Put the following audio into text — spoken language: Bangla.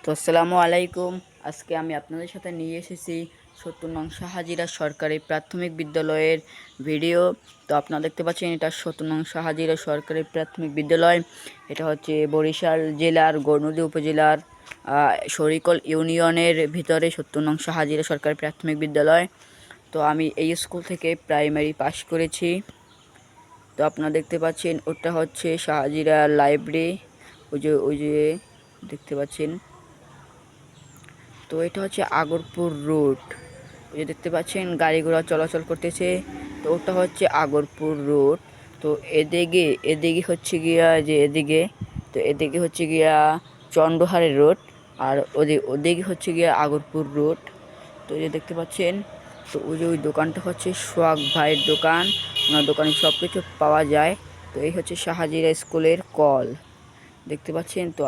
তো আসসালামু আলাইকুম। আজকে আমি আপনাদের সাথে নিয়ে এসেছি ৭০ নং শাহজিরা সরকারি প্রাথমিক বিদ্যালয়ের ভিডিও। তো আপনারা দেখতে পাচ্ছেন এটা ৭০ নং শাহজিরা সরকারি প্রাথমিক বিদ্যালয়। এটা হচ্ছে বরিশাল জেলার গৌরনদী উপজেলার শরীকল ইউনিয়নের ভিতরে ৭০ নং শাহজিরা সরকারি প্রাথমিক বিদ্যালয়। তো আমি এই স্কুল থেকে প্রাইমারি পাস করেছি। তো আপনারা দেখতে পাচ্ছেন ওটা হচ্ছে শাহজিরা লাইব্রেরি, ওই যে দেখতে পাচ্ছেন। তো এটা হচ্ছে আগরপুর রোড, ওই যে দেখতে পাচ্ছেন গাড়ি ঘোড়া চলাচল করতেছে। তো ওটা হচ্ছে আগরপুর রোড। তো এদিকে হচ্ছে গিয়া যে এদিকে হচ্ছে গিয়া চন্ডহারে রোড, আর ওদিকে হচ্ছে গিয়া আগরপুর রোড। তো এই যে দেখতে পাচ্ছেন। তো ওই দোকানটা হচ্ছে সোহাগ ভাইয়ের দোকান, ওনার দোকানে সব কিছু পাওয়া যায়। তো এই হচ্ছে শাহজিরা স্কুলের কল, দেখতে পাচ্ছেন। তো